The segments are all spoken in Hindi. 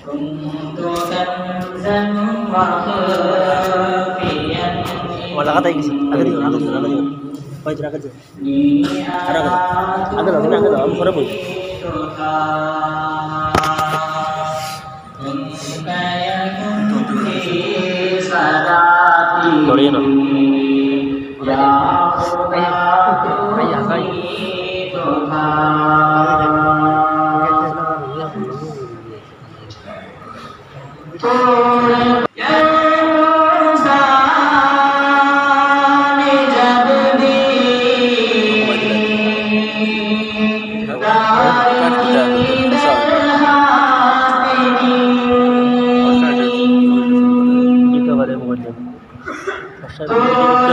Wala kata ini sih. Agak juga. Oh itu agak juga. Ada agak. Ada loh, ini agak loh. Kamu suara boy. Sorry no. Ayah saya.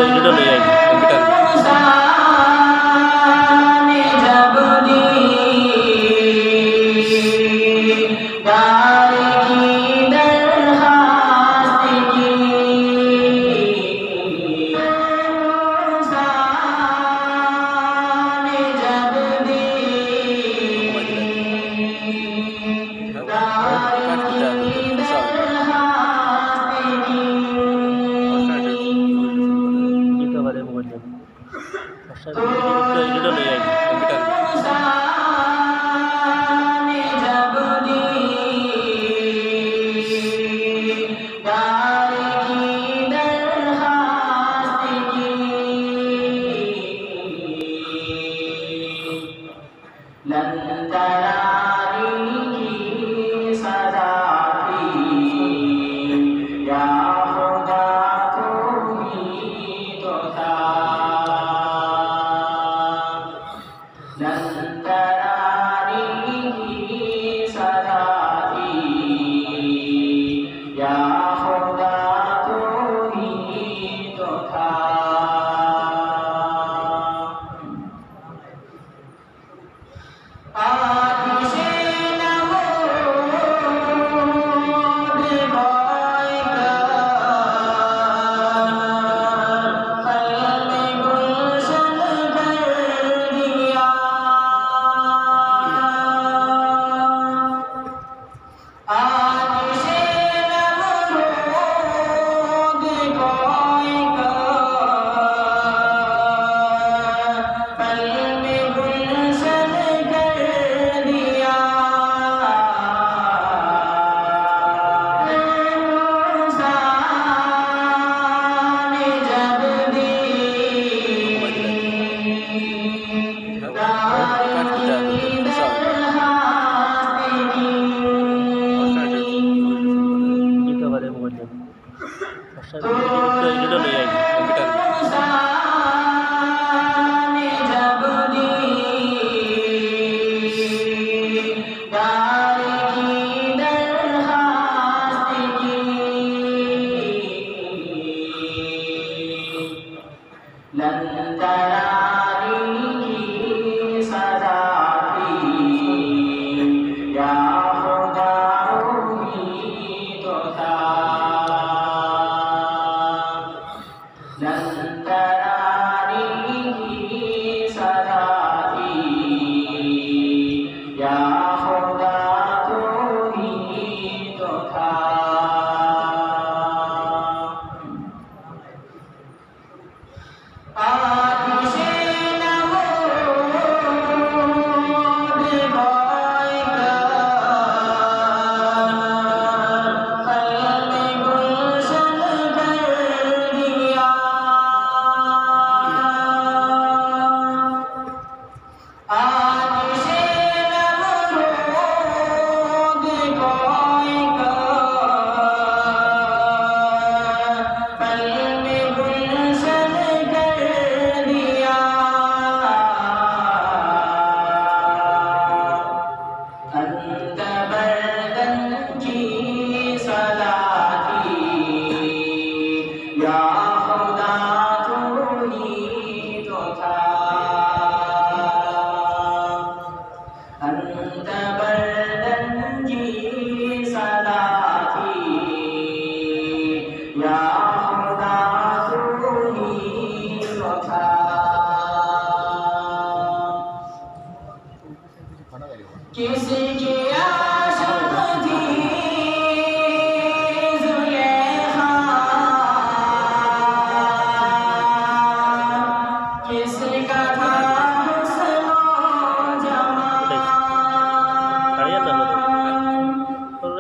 Ini dulu ya. Ini dulu ya.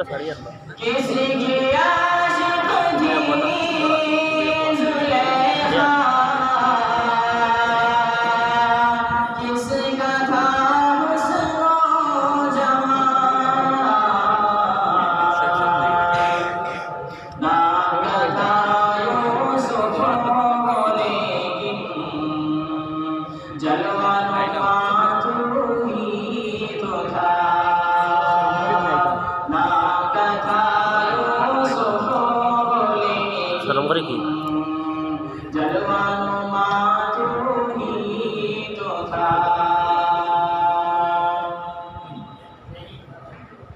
15 harian, Pak. किसी की आशिक थी जुलेखा, किसका था हुस्न जमाल, नाम था यूसुफ लेकिन जलवा नुमा तू ही तो था, नाम था यूसुफ लेकिन जलवा नुमा तू ही तो था।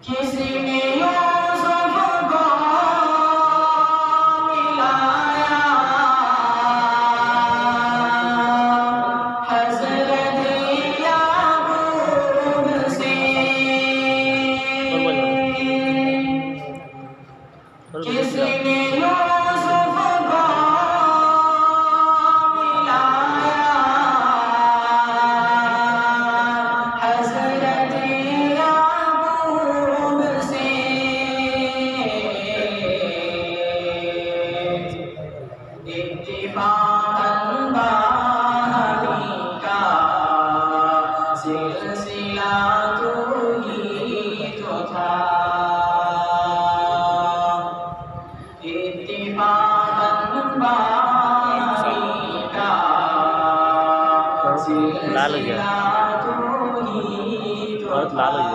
किसी ने यूसुफ को मिलाया हज़रत याकूब से, किसी ने यूसुफ को मिलाया हज़रत याकूब से, इत्तिफ़ाक़न बानी का सिलसिला तो ही तो था, इत्तिफ़ाक़न बानी का लाल हो गया, सिलसिला तो ही तो बहुत लाल हो गया।